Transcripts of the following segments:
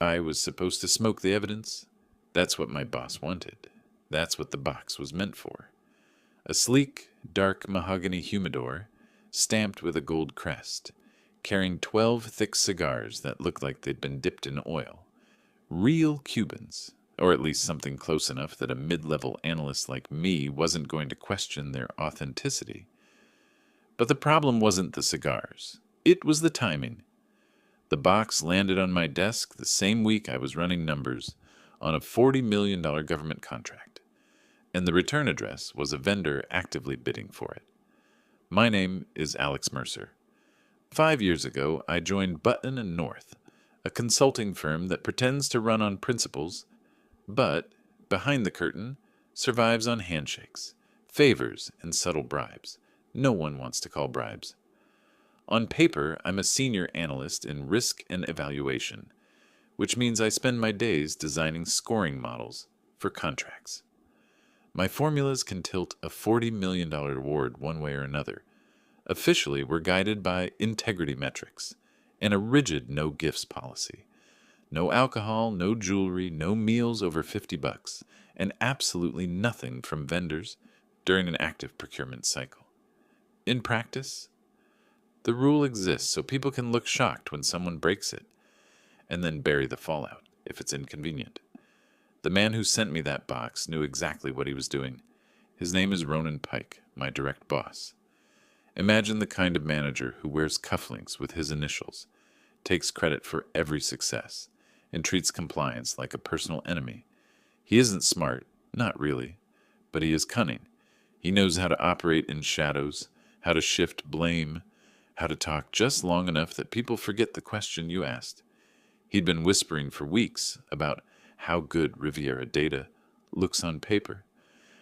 I was supposed to smoke the evidence. That's what my boss wanted. That's what the box was meant for. A sleek, dark mahogany humidor, stamped with a gold crest, carrying 12 thick cigars that looked like they'd been dipped in oil. Real Cubans, or at least something close enough that a mid-level analyst like me wasn't going to question their authenticity. But the problem wasn't the cigars. It was the timing. The box landed on my desk the same week I was running numbers on a $40 million government contract, and the return address was a vendor actively bidding for it. My name is Alex Mercer. 5 years ago, I joined Button and North, a consulting firm that pretends to run on principles, but, behind the curtain, survives on handshakes, favors, and subtle bribes. No one wants to call bribes. On paper, I'm a senior analyst in risk and evaluation, which means I spend my days designing scoring models for contracts. My formulas can tilt a $40 million award one way or another. Officially, we're guided by integrity metrics and a rigid no gifts policy. No alcohol, no jewelry, no meals over $50, and absolutely nothing from vendors during an active procurement cycle. In practice, the rule exists so people can look shocked when someone breaks it, and then bury the fallout if it's inconvenient. The man who sent me that box knew exactly what he was doing. His name is Ronan Pike, my direct boss. Imagine the kind of manager who wears cufflinks with his initials, takes credit for every success, and treats compliance like a personal enemy. He isn't smart, not really, but he is cunning. He knows how to operate in shadows, how to shift blame, how to talk just long enough that people forget the question you asked. He'd been whispering for weeks about how good Riviera data looks on paper,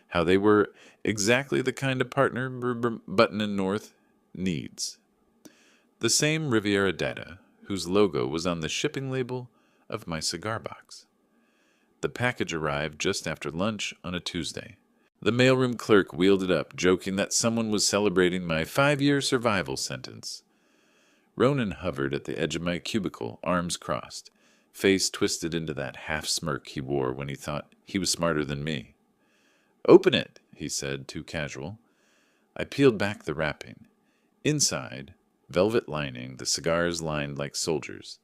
how they were exactly the kind of partner Button and North needs. The same Riviera data whose logo was on the shipping label of my cigar box. The package arrived just after lunch on a Tuesday. The mailroom clerk wheeled it up, joking that someone was celebrating my 5-year survival sentence. Ronan hovered at the edge of my cubicle, arms crossed, face twisted into that half-smirk he wore when he thought he was smarter than me. "Open it," he said, too casual. I peeled back the wrapping. Inside, velvet lining, the cigars lined like soldiers,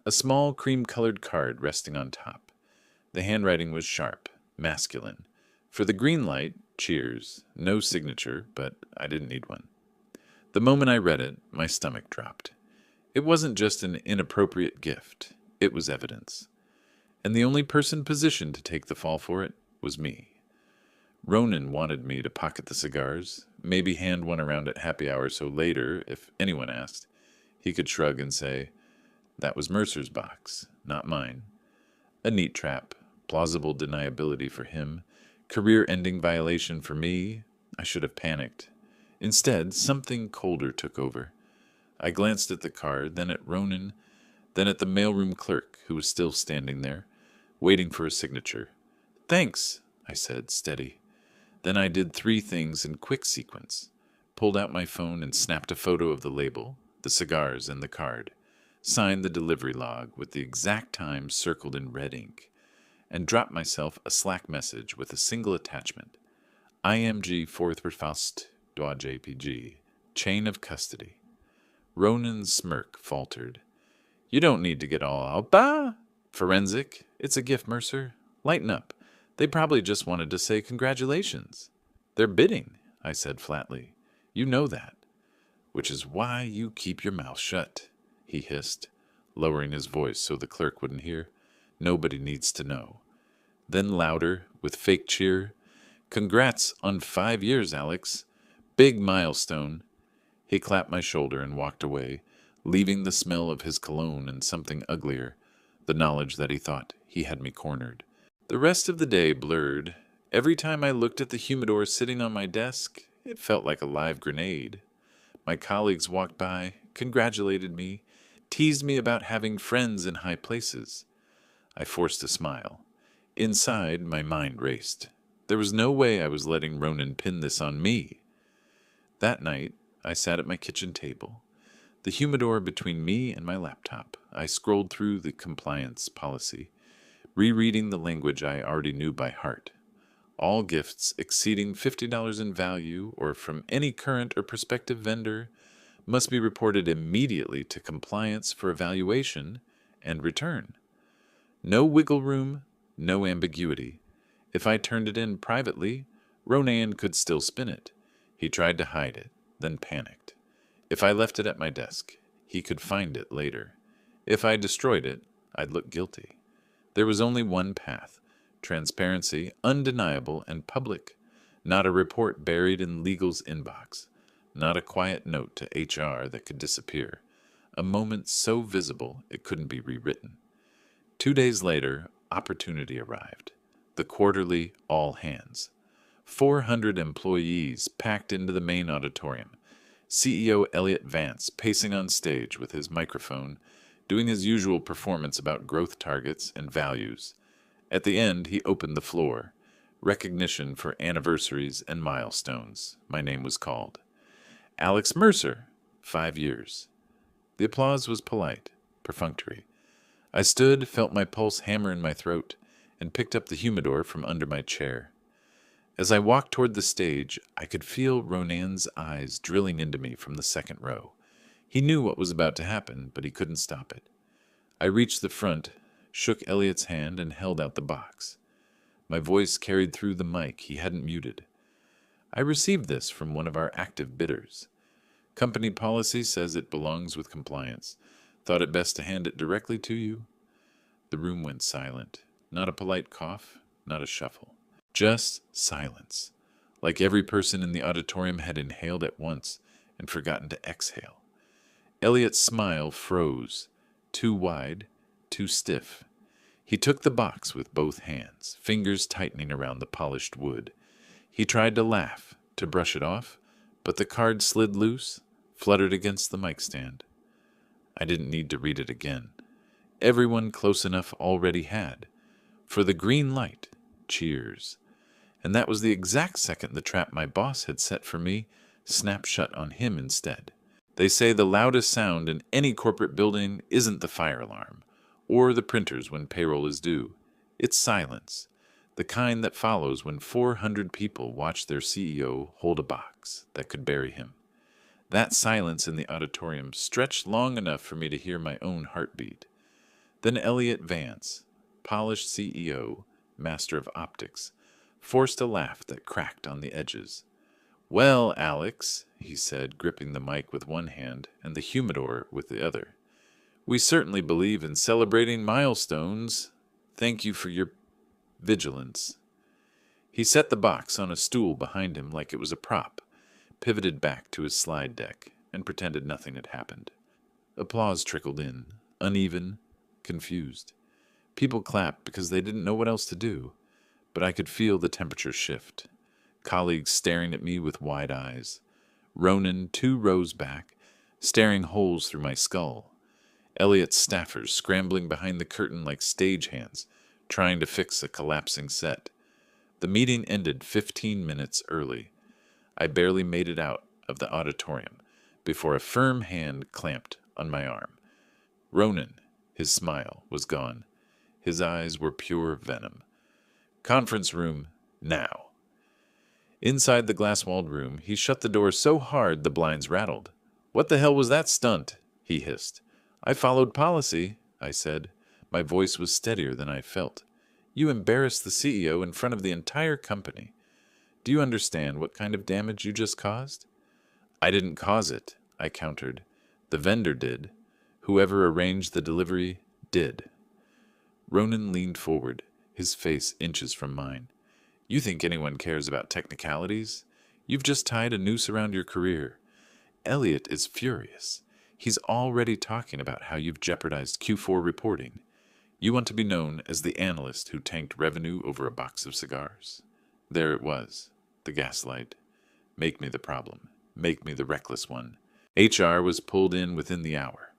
a small cream-colored card resting on top. The handwriting was sharp, masculine. For the green light, cheers, no signature, but I didn't need one. The moment I read it, my stomach dropped. It wasn't just an inappropriate gift, it was evidence. And the only person positioned to take the fall for it was me. Ronan wanted me to pocket the cigars, maybe hand one around at happy hour so later, if anyone asked, he could shrug and say, "That was Mercer's box, not mine." A neat trap, plausible deniability for him, career-ending violation for me. I should have panicked. Instead, something colder took over. I glanced at the card, then at Ronan, then at the mailroom clerk, who was still standing there, waiting for a signature. "Thanks," I said, steady. Then I did 3 things in quick sequence. Pulled out my phone and snapped a photo of the label, the cigars, and the card. Signed the delivery log with the exact time circled in red ink, and dropped myself a Slack message with a single attachment. IMG Forthverfast JPG, chain of custody. Ronan's smirk faltered. "You don't need to get all out. Bah! Forensic. It's a gift, Mercer. Lighten up. They probably just wanted to say congratulations." "They're bidding," I said flatly. "You know that." "Which is why you keep your mouth shut," he hissed, lowering his voice so the clerk wouldn't hear. "Nobody needs to know." Then louder, with fake cheer, "Congrats on 5 years, Alex. Big milestone." He clapped my shoulder and walked away, leaving the smell of his cologne and something uglier, the knowledge that he thought he had me cornered. The rest of the day blurred. Every time I looked at the humidor sitting on my desk, it felt like a live grenade. My colleagues walked by, congratulated me, teased me about having friends in high places. I forced a smile. Inside, my mind raced. There was no way I was letting Ronan pin this on me. That night, I sat at my kitchen table. The humidor between me and my laptop, I scrolled through the compliance policy, rereading the language I already knew by heart. All gifts exceeding $50 in value or from any current or prospective vendor must be reported immediately to compliance for evaluation and return. No wiggle room, no ambiguity. If I turned it in privately, Ronan could still spin it. He tried to hide it, then panicked. If I left it at my desk, he could find it later. If I destroyed it, I'd look guilty. There was only one path: transparency, undeniable and public. Not a report buried in legal's inbox. Not a quiet note to HR that could disappear. A moment so visible it couldn't be rewritten. 2 days later, opportunity arrived. The quarterly all hands. 400 employees packed into the main auditorium. CEO Elliot Vance pacing on stage with his microphone, doing his usual performance about growth targets and values. At the end, he opened the floor. Recognition for anniversaries and milestones. My name was called. Alex Mercer, 5 years. The applause was polite, perfunctory. I stood, felt my pulse hammer in my throat, and picked up the humidor from under my chair. As I walked toward the stage, I could feel Ronan's eyes drilling into me from the second row. He knew what was about to happen, but he couldn't stop it. I reached the front, shook Elliot's hand, and held out the box. My voice carried through the mic he hadn't muted. I received this from one of our active bidders. Company policy says it belongs with compliance. Thought it best to hand it directly to you. The room went silent. Not a polite cough, not a shuffle. Just silence, like every person in the auditorium had inhaled at once and forgotten to exhale. Elliot's smile froze, too wide, too stiff. He took the box with both hands, fingers tightening around the polished wood. He tried to laugh, to brush it off, but the card slid loose, fluttered against the mic stand. I didn't need to read it again. Everyone close enough already had. For the green light, cheers. And that was the exact second the trap my boss had set for me snapped shut on him instead. They say the loudest sound in any corporate building isn't the fire alarm, or the printers when payroll is due. It's silence, the kind that follows when 400 people watch their CEO hold a box that could bury him. That silence in the auditorium stretched long enough for me to hear my own heartbeat. Then Elliot Vance, polished CEO, master of optics, forced a laugh that cracked on the edges. "Well, Alex," he said, gripping the mic with one hand and the humidor with the other, "we certainly believe in celebrating milestones. Thank you for your vigilance." He set the box on a stool behind him like it was a prop, pivoted back to his slide deck, and pretended nothing had happened. Applause trickled in, uneven, confused. People clapped because they didn't know what else to do, but I could feel the temperature shift. Colleagues staring at me with wide eyes. Ronan 2 rows back, staring holes through my skull. Elliot's staffers scrambling behind the curtain like stagehands, trying to fix a collapsing set. The meeting ended 15 minutes early. I barely made it out of the auditorium before a firm hand clamped on my arm. Ronan, his smile, was gone. His eyes were pure venom. "Conference room, now." Inside the glass-walled room, he shut the door so hard the blinds rattled. "What the hell was that stunt?" he hissed. "I followed policy," I said. My voice was steadier than I felt. "You embarrassed the CEO in front of the entire company. Do you understand what kind of damage you just caused?" "I didn't cause it," I countered. "The vendor did. Whoever arranged the delivery did." Ronan leaned forward, his face inches from mine. "You think anyone cares about technicalities? You've just tied a noose around your career. Elliot is furious. He's already talking about how you've jeopardized Q4 reporting. You want to be known as the analyst who tanked revenue over a box of cigars." There it was, the gaslight. Make me the problem. Make me the reckless one. HR was pulled in within the hour.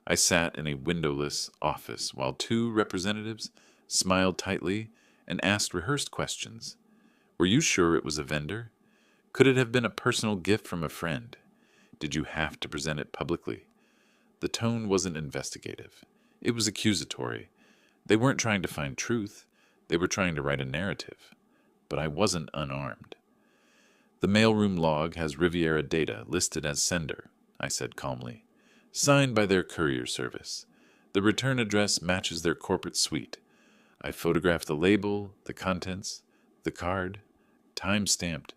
I sat in a windowless office while 2 representatives smiled tightly and asked rehearsed questions. "Were you sure it was a vendor? Could it have been a personal gift from a friend? Did you have to present it publicly? The tone wasn't investigative. It was accusatory. They weren't trying to find truth. They were trying to write a narrative. But I wasn't unarmed. The mailroom log has Riviera Data listed as sender, I said calmly. Signed by their courier service. The return address matches their corporate suite. I photographed the label, the contents, the card, time-stamped.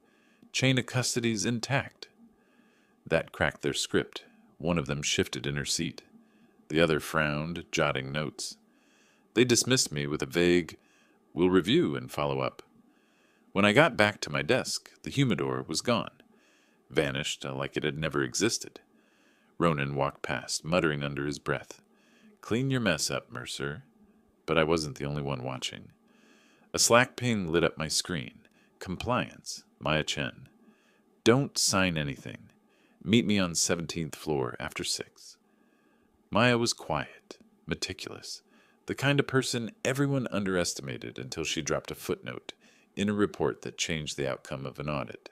Chain of custody's intact. That cracked their script. One of them shifted in her seat. The other frowned, jotting notes. They dismissed me with a vague, "We'll review and follow up." When I got back to my desk, the humidor was gone. Vanished like it had never existed. Ronan walked past, muttering under his breath, "Clean your mess up, Mercer." But I wasn't the only one watching. A Slack ping lit up my screen. Compliance, Maya Chen. Don't sign anything. Meet me on 17th floor after 6. Maya was quiet, meticulous, the kind of person everyone underestimated until she dropped a footnote in a report that changed the outcome of an audit.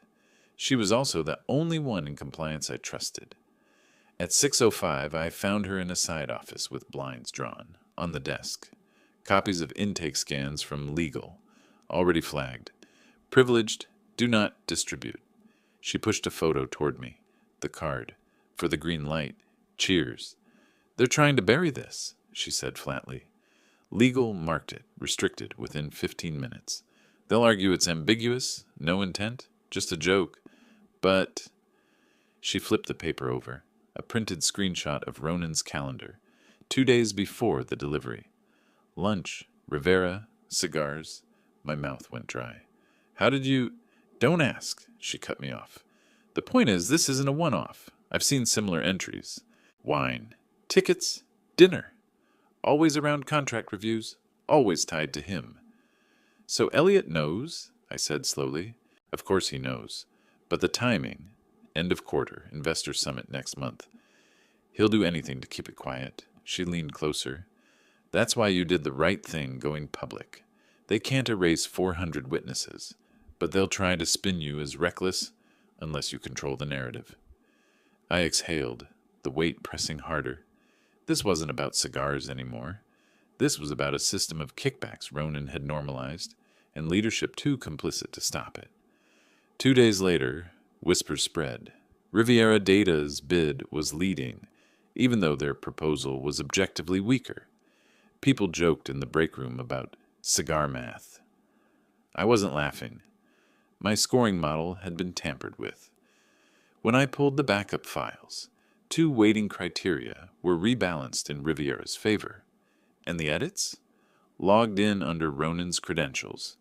She was also the only one in compliance I trusted. At 6:05, I found her in a side office with blinds drawn, on the desk. Copies of intake scans from legal, already flagged. Privileged, do not distribute. She pushed a photo toward me. The card. For the green light. Cheers. They're trying to bury this, she said flatly. Legal marked it, restricted, within 15 minutes. They'll argue it's ambiguous, no intent, just a joke. But... She flipped the paper over. A printed screenshot of Ronan's calendar. 2 days before the delivery. Lunch, Rivera, cigars. My mouth went dry. How did you... Don't ask, she cut me off. The point is, this isn't a one-off. I've seen similar entries. Wine, tickets, dinner. Always around contract reviews, always tied to him. So Elliot knows, I said slowly. Of course he knows. But the timing, end of quarter, investor summit next month. He'll do anything to keep it quiet. She leaned closer. That's why you did the right thing going public. They can't erase 400 witnesses, but they'll try to spin you as reckless unless you control the narrative. I exhaled, the weight pressing harder. This wasn't about cigars anymore. This was about a system of kickbacks Ronan had normalized, and leadership too complicit to stop it. 2 days later, whispers spread. Riviera Data's bid was leading, even though their proposal was objectively weaker. People joked in the break room about cigar math. I wasn't laughing. My scoring model had been tampered with. When I pulled the backup files, 2 weighting criteria were rebalanced in Riviera's favor. And the edits? Logged in under Ronan's credentials.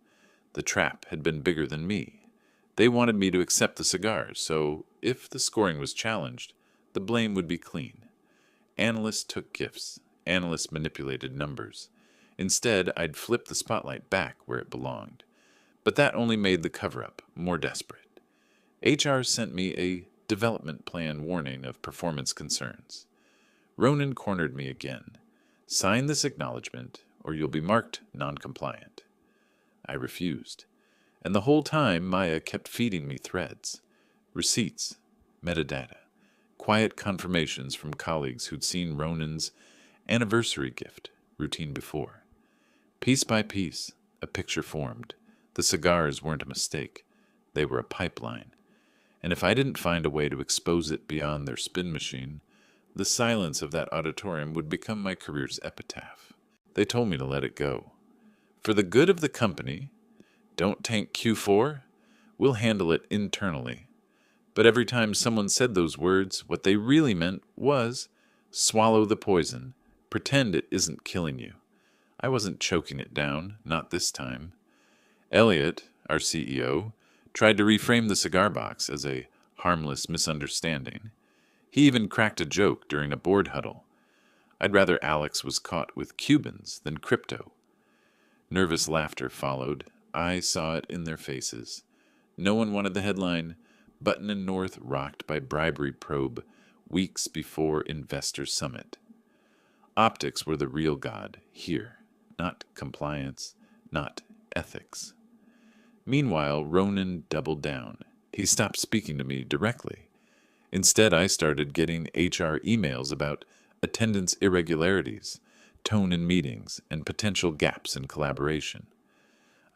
The trap had been bigger than me. They wanted me to accept the cigars, so if the scoring was challenged, the blame would be clean. Analysts took gifts. Analysts manipulated numbers. Instead, I'd flip the spotlight back where it belonged. But that only made the cover-up more desperate. HR sent me a development plan warning of performance concerns. Ronan cornered me again. Sign this acknowledgement, or you'll be marked non-compliant. I refused. And the whole time, Maya kept feeding me threads. Receipts, metadata, quiet confirmations from colleagues who'd seen Ronan's anniversary gift routine before. Piece by piece, a picture formed. The cigars weren't a mistake. They were a pipeline. And if I didn't find a way to expose it beyond their spin machine, the silence of that auditorium would become my career's epitaph. They told me to let it go. For the good of the company, don't tank Q4, we'll handle it internally. But every time someone said those words, what they really meant was, swallow the poison, pretend it isn't killing you. I wasn't choking it down, not this time. Elliot, our CEO, tried to reframe the cigar box as a harmless misunderstanding. He even cracked a joke during a board huddle. I'd rather Alex was caught with Cubans than crypto. Nervous laughter followed. I saw it in their faces. No one wanted the headline, Button and North rocked by bribery probe weeks before investor summit. Optics were the real god here, not compliance, not ethics. Meanwhile, Ronan doubled down. He stopped speaking to me directly. Instead, I started getting HR emails about attendance irregularities, tone in meetings, and potential gaps in collaboration.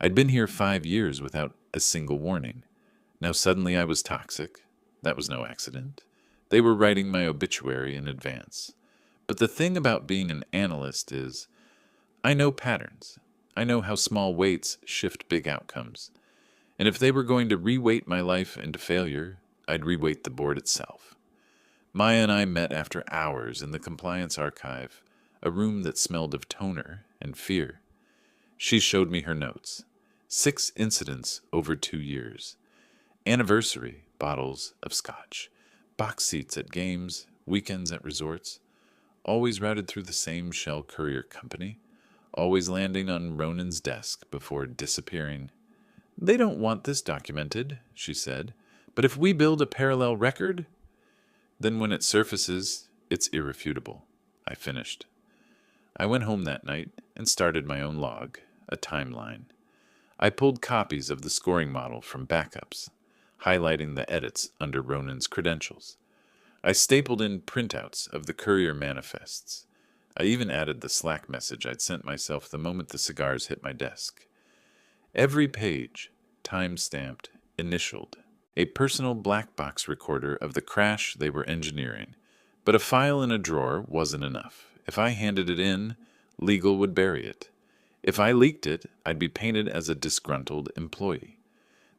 I'd been here 5 years without a single warning. Now suddenly I was toxic. That was no accident. They were writing my obituary in advance. But the thing about being an analyst is, I know patterns. I know how small weights shift big outcomes. And if they were going to reweight my life into failure, I'd reweight the board itself. Maya and I met after hours in the compliance archive, a room that smelled of toner and fear. She showed me her notes. 6 incidents over 2 years. Anniversary bottles of scotch. Box seats at games, weekends at resorts. Always routed through the same shell courier company. Always landing on Ronan's desk before disappearing. They don't want this documented, she said. But if we build a parallel record, then when it surfaces, it's irrefutable. I finished. I went home that night and started my own log, a timeline. I pulled copies of the scoring model from backups, highlighting the edits under Ronan's credentials. I stapled in printouts of the courier manifests. I even added the Slack message I'd sent myself the moment the cigars hit my desk. Every page, time-stamped, initialed, a personal black box recorder of the crash they were engineering. But a file in a drawer wasn't enough. If I handed it in, legal would bury it. If I leaked it, I'd be painted as a disgruntled employee.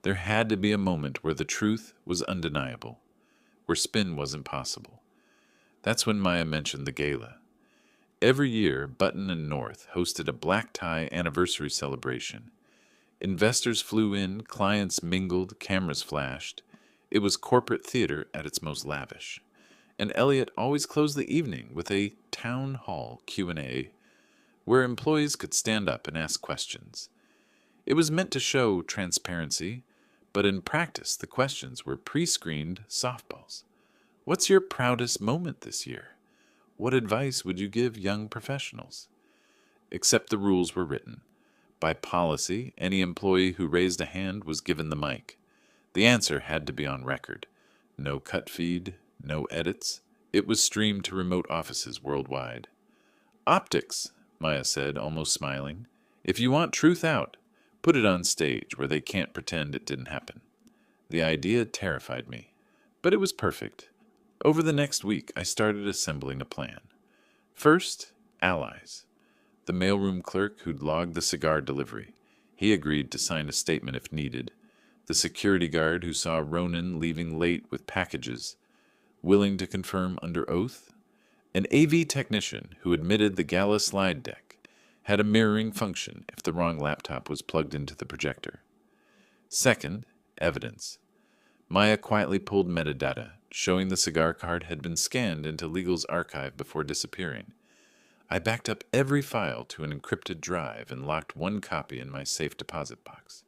There had to be a moment where the truth was undeniable, where spin wasn't possible. That's when Maya mentioned the gala. Every year, Button and North hosted a black tie anniversary celebration. Investors flew in, clients mingled, cameras flashed. It was corporate theater at its most lavish. And Elliot always closed the evening with a town hall Q&A where employees could stand up and ask questions. It was meant to show transparency, but in practice the questions were pre-screened softballs. What's your proudest moment this year? What advice would you give young professionals? Except the rules were written. By policy, any employee who raised a hand was given the mic. The answer had to be on record. No cut feed, no edits. It was streamed to remote offices worldwide. Optics, Maya said, almost smiling. If you want truth out, put it on stage where they can't pretend it didn't happen. The idea terrified me, but it was perfect. Over the next week, I started assembling a plan. First, allies. The mailroom clerk who'd logged the cigar delivery. He agreed to sign a statement if needed. The security guard who saw Ronan leaving late with packages, willing to confirm under oath. An AV technician who admitted the gala slide deck had a mirroring function if the wrong laptop was plugged into the projector. Second, evidence. Maya quietly pulled metadata, showing the cigar card had been scanned into Legal's archive before disappearing. I backed up every file to an encrypted drive and locked one copy in my safe deposit box.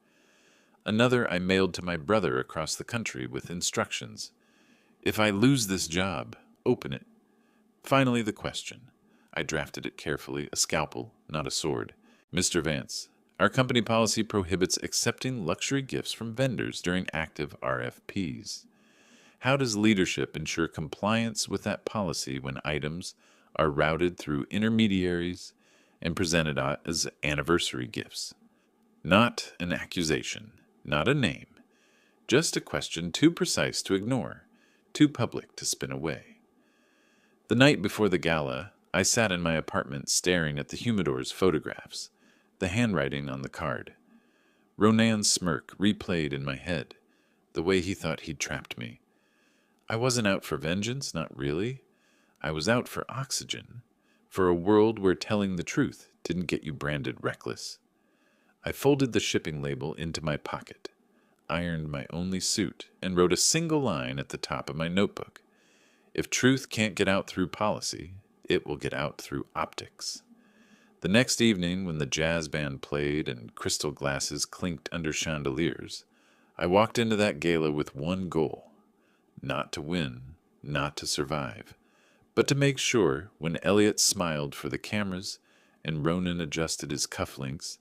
Another I mailed to my brother across the country with instructions. If I lose this job, open it. Finally, the question. I drafted it carefully, a scalpel, not a sword. Mr. Vance, our company policy prohibits accepting luxury gifts from vendors during active RFPs. How does leadership ensure compliance with that policy when items are routed through intermediaries and presented as anniversary gifts? Not an accusation, not a name, just a question too precise to ignore, too public to spin away. The night before the gala, I sat in my apartment staring at the humidor's photographs, the handwriting on the card. Ronan's smirk replayed in my head, the way he thought he'd trapped me. I wasn't out for vengeance, not really. I was out for oxygen, for a world where telling the truth didn't get you branded reckless. I folded the shipping label into my pocket, ironed my only suit, and wrote a single line at the top of my notebook. If truth can't get out through policy, it will get out through optics. The next evening, when the jazz band played and crystal glasses clinked under chandeliers, I walked into that gala with one goal: not to win, not to survive, but to make sure when Elliot smiled for the cameras and Ronan adjusted his cufflinks,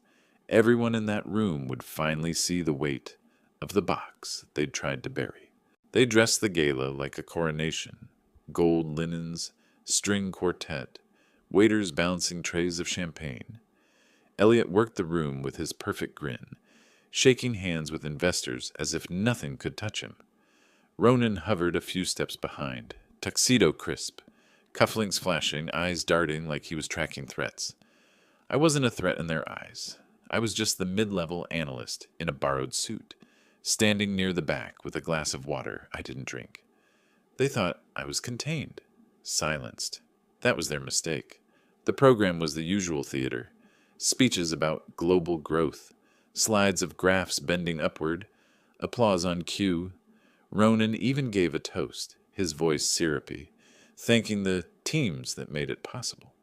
everyone in that room would finally see the weight of the box they'd tried to bury. They dressed the gala like a coronation: gold linens, string quartet, waiters balancing trays of champagne. Elliot worked the room with his perfect grin, shaking hands with investors as if nothing could touch him. Ronan hovered a few steps behind, tuxedo crisp, cufflinks flashing, eyes darting like he was tracking threats. I wasn't a threat in their eyes. I was just the mid-level analyst in a borrowed suit, standing near the back with a glass of water I didn't drink. They thought I was contained, silenced. That was their mistake. The program was the usual theater. Speeches about global growth, slides of graphs bending upward, applause on cue. Ronan even gave a toast, his voice syrupy, thanking the teams that made it possible.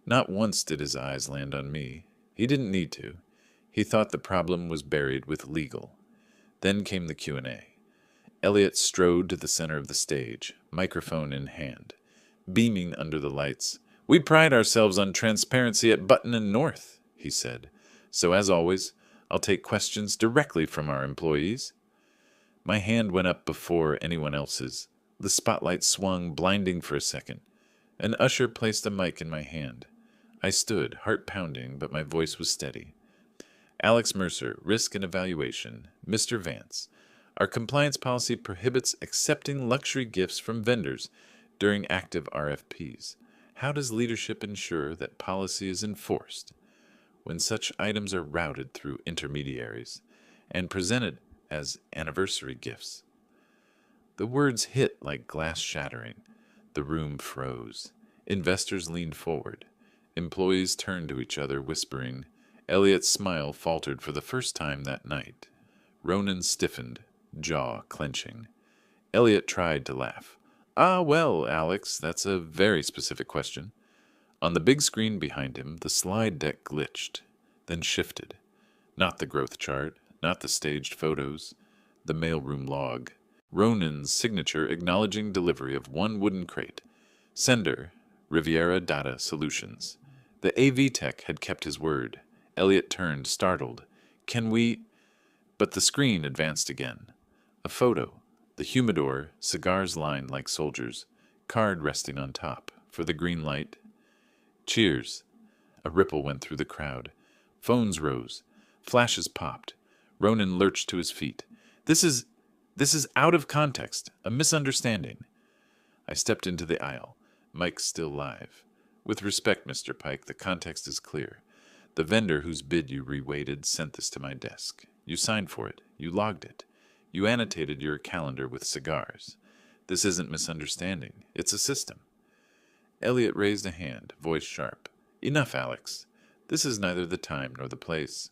Not once did his eyes land on me. He didn't need to. He thought the problem was buried with legal. Then came the Q&A. Elliot strode to the center of the stage, microphone in hand, beaming under the lights. "We pride ourselves on transparency at Button and North," he said. "So as always, I'll take questions directly from our employees." My hand went up before anyone else's. The spotlight swung, blinding for a second. An usher placed a mic in my hand. I stood, heart pounding, but my voice was steady. "Alex Mercer, Risk and Evaluation. Mr. Vance, our compliance policy prohibits accepting luxury gifts from vendors during active RFPs. How does leadership ensure that policy is enforced when such items are routed through intermediaries and presented as anniversary gifts?" The words hit like glass shattering. The room froze. Investors leaned forward. Employees turned to each other, whispering. Elliot's smile faltered for the first time that night. Ronan stiffened, jaw clenching. Elliot tried to laugh. "Ah, well, Alex, that's a very specific question." On the big screen behind him, the slide deck glitched, then shifted. Not the growth chart, not the staged photos, the mailroom log. Ronan's signature acknowledging delivery of one wooden crate. Sender, Riviera Data Solutions. The AV tech had kept his word. Elliot turned, startled. "Can we—" But the screen advanced again. A photo. The humidor, cigars lined like soldiers, card resting on top, for the green light. "Cheers." A ripple went through the crowd. Phones rose. Flashes popped. Ronan lurched to his feet. This is out of context, a misunderstanding." I stepped into the aisle, mic still live. "With respect, Mr. Pike, the context is clear. The vendor whose bid you reweighted sent this to my desk. You signed for it. You logged it. You annotated your calendar with cigars. This isn't misunderstanding. It's a system." Elliot raised a hand, voice sharp. "Enough, Alex. This is neither the time nor the place."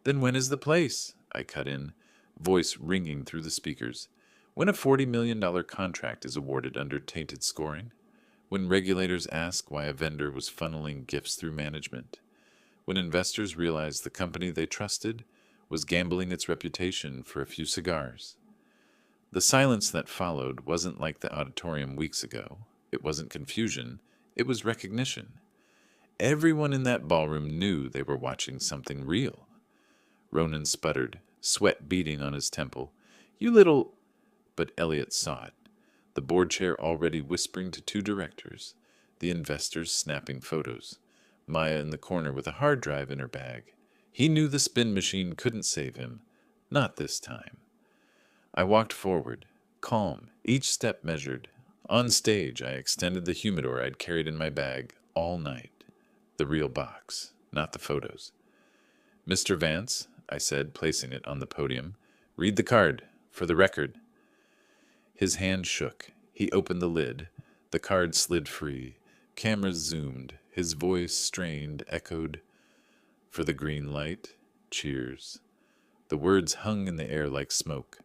"Then when is the place?" I cut in, voice ringing through the speakers. "When a $40 million contract is awarded under tainted scoring? When regulators ask why a vendor was funneling gifts through management? When investors realized the company they trusted was gambling its reputation for a few cigars?" The silence that followed wasn't like the auditorium weeks ago. It wasn't confusion. It was recognition. Everyone in that ballroom knew they were watching something real. Ronan sputtered, sweat beading on his temple. "You little—" But Elliot saw it. The board chair already whispering to two directors, the investors snapping photos, Maya in the corner with a hard drive in her bag. He knew the spin machine couldn't save him. Not this time. I walked forward, calm, each step measured. On stage, I extended the humidor I'd carried in my bag all night. The real box, not the photos. "Mr. Vance," I said, placing it on the podium, "read the card, for the record." His hand shook. He opened the lid. The card slid free. Cameras zoomed. His voice, strained, echoed. "For the green light, cheers." The words hung in the air like smoke.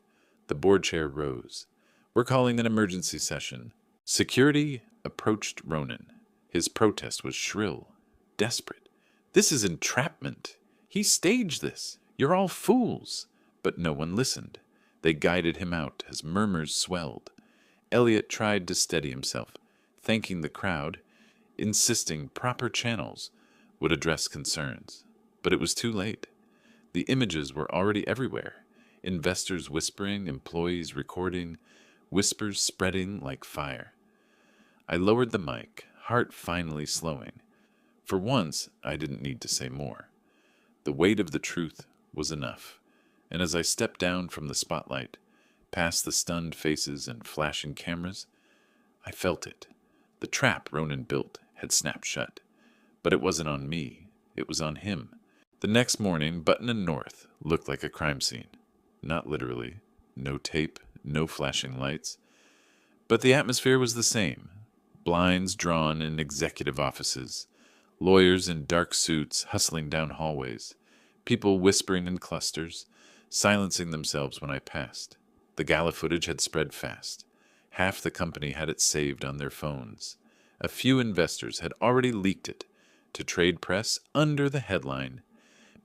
The board chair rose. "We're calling an emergency session." Security approached Ronan. His protest was shrill, desperate. "This is entrapment. He staged this. You're all fools." But no one listened. They guided him out as murmurs swelled. Elliot tried to steady himself, thanking the crowd, insisting proper channels would address concerns. But it was too late. The images were already everywhere. Investors whispering, employees recording, whispers spreading like fire. I lowered the mic, heart finally slowing. For once, I didn't need to say more. The weight of the truth was enough, and as I stepped down from the spotlight, past the stunned faces and flashing cameras, I felt it. The trap Ronan built had snapped shut. But it wasn't on me. It was on him. The next morning, Button and North looked like a crime scene. Not literally. No tape, no flashing lights. But the atmosphere was the same. Blinds drawn in executive offices. Lawyers in dark suits hustling down hallways. People whispering in clusters, silencing themselves when I passed. The gala footage had spread fast. Half the company had it saved on their phones. A few investors had already leaked it to trade press under the headline,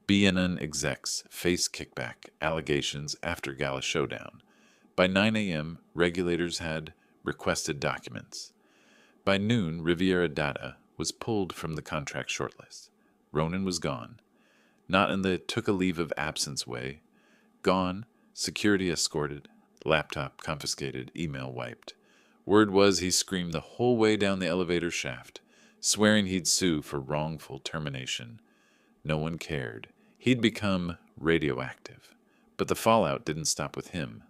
BNN execs face kickback allegations after gala showdown. By 9 a.m., regulators had requested documents. By noon, Riviera Data was pulled from the contract shortlist. Ronan was gone. Not in the took a leave of absence way. Gone, security escorted, laptop confiscated, email wiped. Word was he screamed the whole way down the elevator shaft, swearing he'd sue for wrongful termination. No one cared. He'd become radioactive. But the fallout didn't stop with him.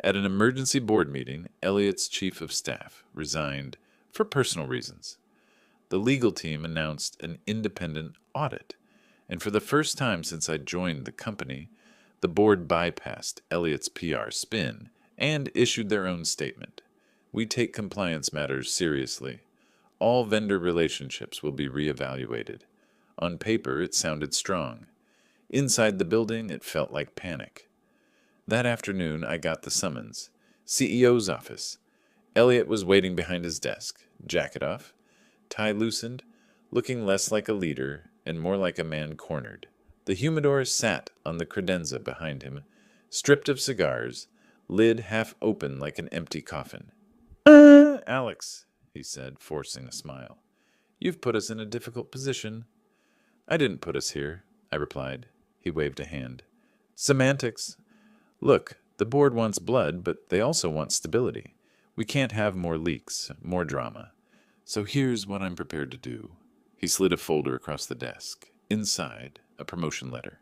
At an emergency board meeting, Elliot's chief of staff resigned for personal reasons. The legal team announced an independent audit, and for the first time since I joined the company, the board bypassed Elliot's PR spin and issued their own statement. We take compliance matters seriously. All vendor relationships will be reevaluated. On paper, it sounded strong. Inside the building, it felt like panic. That afternoon, I got the summons. CEO's office. Elliot was waiting behind his desk, jacket off, tie loosened, looking less like a leader and more like a man cornered. The humidor sat on the credenza behind him, stripped of cigars, lid half open like an empty coffin. Alex, he said, forcing a smile. You've put us in a difficult position. I didn't put us here, I replied. He waved a hand. Semantics. Look, the board wants blood, but they also want stability. We can't have more leaks, more drama. So here's what I'm prepared to do. He slid a folder across the desk. Inside, a promotion letter.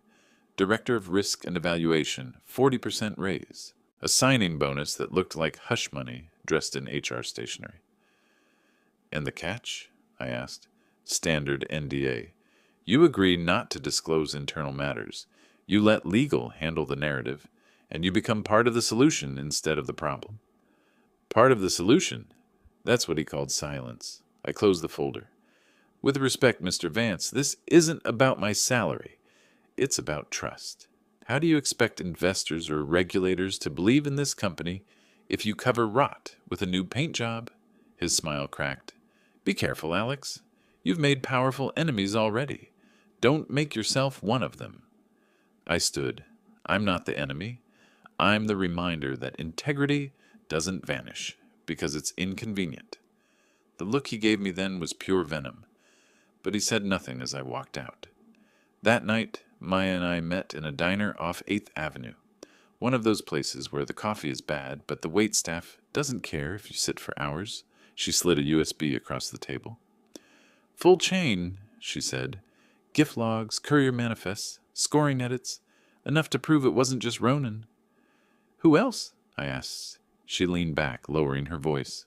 Director of Risk and Evaluation, 40% raise. A signing bonus that looked like hush money dressed in HR stationery. And the catch? I asked. Standard NDA. You agree not to disclose internal matters. You let legal handle the narrative, and you become part of the solution instead of the problem. Part of the solution? That's what he called silence. I closed the folder. With respect, Mr. Vance, this isn't about my salary. It's about trust. How do you expect investors or regulators to believe in this company if you cover rot with a new paint job? His smile cracked. Be careful, Alex. You've made powerful enemies already. Don't make yourself one of them. I stood. I'm not the enemy. I'm the reminder that integrity doesn't vanish because it's inconvenient. The look he gave me then was pure venom, but he said nothing as I walked out. That night, Maya and I met in a diner off 8th Avenue, one of those places where the coffee is bad, but the waitstaff doesn't care if you sit for hours. She slid a USB across the table. Full chain, she said. Gift logs, courier manifests, scoring edits, enough to prove it wasn't just Ronan. Who else? I asked. She leaned back, lowering her voice.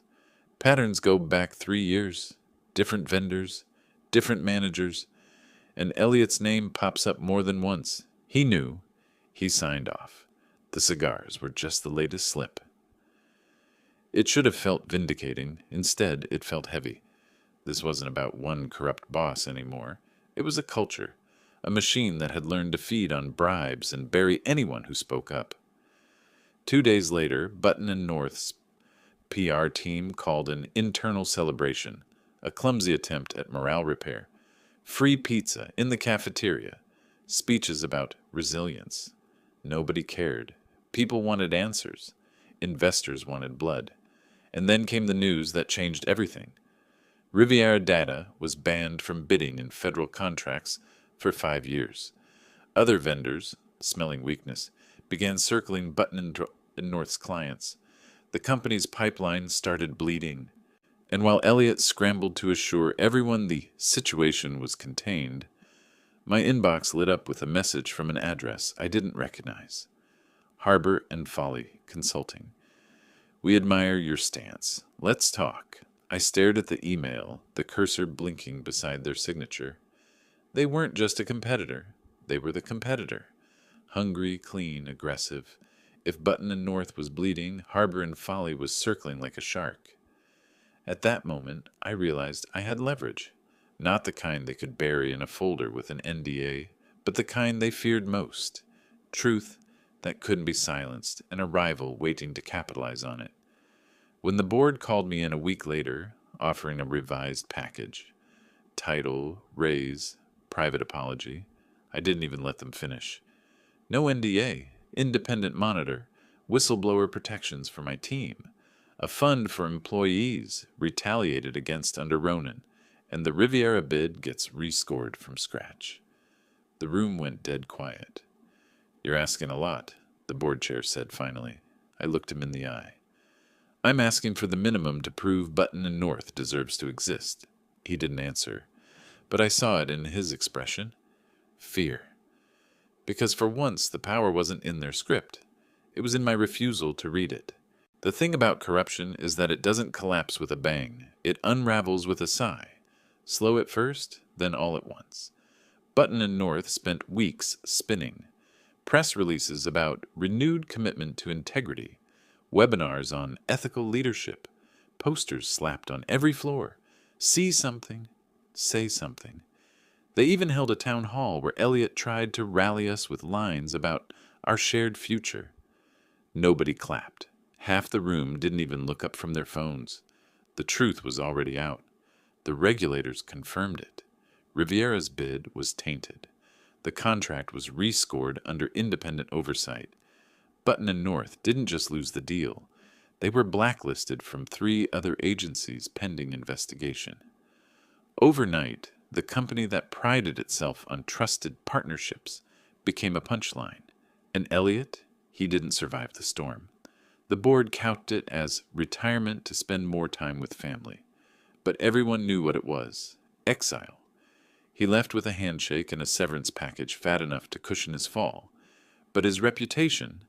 Patterns go back 3 years. Different vendors, different managers, and Elliot's name pops up more than once. He knew. He signed off. The cigars were just the latest slip. It should have felt vindicating. Instead, it felt heavy. This wasn't about one corrupt boss anymore. It was a culture, a machine that had learned to feed on bribes and bury anyone who spoke up. 2 days later, Button and North's PR team called an internal celebration, a clumsy attempt at morale repair. Free pizza in the cafeteria, speeches about resilience. Nobody cared. People wanted answers. Investors wanted blood. And then came the news that changed everything. Riviera Data was banned from bidding in federal contracts for 5 years. Other vendors, smelling weakness, began circling Button and North's clients. The company's pipeline started bleeding. And while Elliot scrambled to assure everyone the situation was contained, my inbox lit up with a message from an address I didn't recognize. Harbor and Folly Consulting. We admire your stance. Let's talk. I stared at the email, the cursor blinking beside their signature. They weren't just a competitor. They were the competitor. Hungry, clean, aggressive. If Button and North was bleeding, Harbor and Folly was circling like a shark. At that moment, I realized I had leverage. Not the kind they could bury in a folder with an NDA, but the kind they feared most. Truth that couldn't be silenced, and a rival waiting to capitalize on it. When the board called me in a week later, offering a revised package, title, raise, private apology, I didn't even let them finish. No NDA, independent monitor, whistleblower protections for my team, a fund for employees retaliated against under Ronan, and the Riviera bid gets rescored from scratch. The room went dead quiet. You're asking a lot, the board chair said finally. I looked him in the eye. I'm asking for the minimum to prove Button and North deserves to exist. He didn't answer, but I saw it in his expression. Fear. Because for once the power wasn't in their script. It was in my refusal to read it. The thing about corruption is that it doesn't collapse with a bang. It unravels with a sigh. Slow at first, then all at once. Button and North spent weeks spinning. Press releases about renewed commitment to integrity, webinars on ethical leadership, posters slapped on every floor. See something, say something. They even held a town hall where Elliot tried to rally us with lines about our shared future. Nobody clapped. Half the room didn't even look up from their phones. The truth was already out. The regulators confirmed it. Riviera's bid was tainted. The contract was rescored under independent oversight. Button and North didn't just lose the deal. They were blacklisted from 3 other agencies pending investigation. Overnight, the company that prided itself on trusted partnerships became a punchline. And Elliot, he didn't survive the storm. The board couched it as retirement to spend more time with family. But everyone knew what it was. Exile. He left with a handshake and a severance package fat enough to cushion his fall. But his reputation,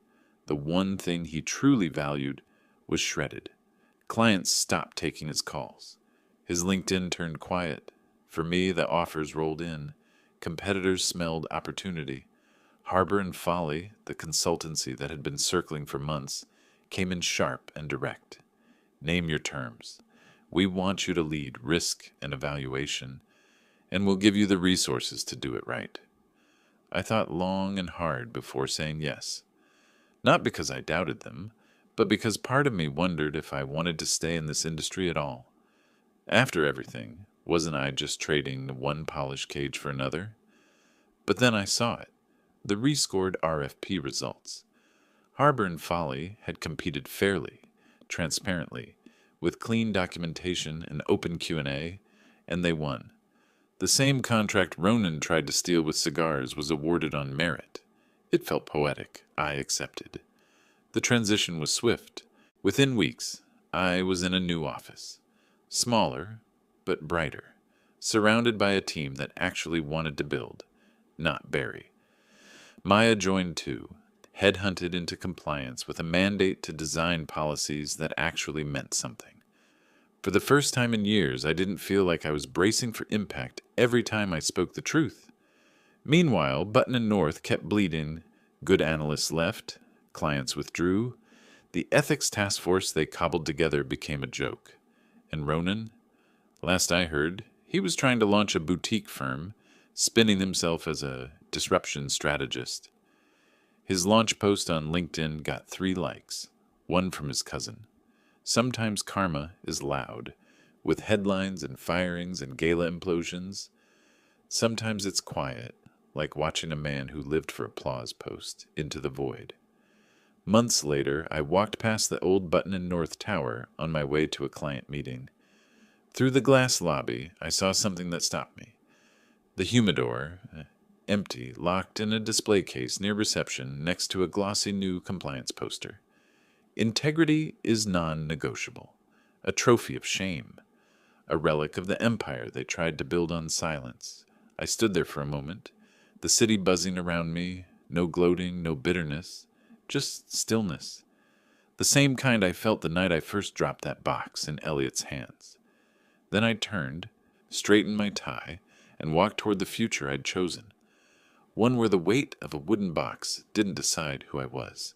the one thing he truly valued, was shredded. Clients stopped taking his calls. His LinkedIn turned quiet. For me, the offers rolled in. Competitors smelled opportunity. Harbor and Folly, the consultancy that had been circling for months, came in sharp and direct. Name your terms. We want you to lead risk and evaluation, and we'll give you the resources to do it right. I thought long and hard before saying yes. Not because I doubted them, but because part of me wondered if I wanted to stay in this industry at all. After everything, wasn't I just trading one polished cage for another? But then I saw it, the rescored RFP results. Harbor and Folly had competed fairly, transparently, with clean documentation and open Q&A, and they won. The same contract Ronan tried to steal with Cigars was awarded on merit. It felt poetic. I accepted. The transition was swift. Within weeks, I was in a new office. Smaller, but brighter. Surrounded by a team that actually wanted to build, not bury. Maya joined too, headhunted into compliance with a mandate to design policies that actually meant something. For the first time in years, I didn't feel like I was bracing for impact every time I spoke the truth. Meanwhile, Button and North kept bleeding. Good analysts left. Clients withdrew. The ethics task force they cobbled together became a joke. And Ronan? Last I heard, he was trying to launch a boutique firm, spinning himself as a disruption strategist. His launch post on LinkedIn got 3 likes, one from his cousin. Sometimes karma is loud, with headlines and firings and gala implosions. Sometimes it's quiet, like watching a man who lived for applause post into the void. Months later, I walked past the old Button and North Tower on my way to a client meeting. Through the glass lobby, I saw something that stopped me. The humidor, empty, locked in a display case near reception next to a glossy new compliance poster. Integrity is non-negotiable, a trophy of shame. a relic of the empire they tried to build on silence. I stood there for a moment, the city buzzing around me, no gloating, no bitterness, just stillness. The same kind I felt the night I first dropped that box in Elliot's hands. Then I turned, straightened my tie, and walked toward the future I'd chosen. One where the weight of a wooden box didn't decide who I was.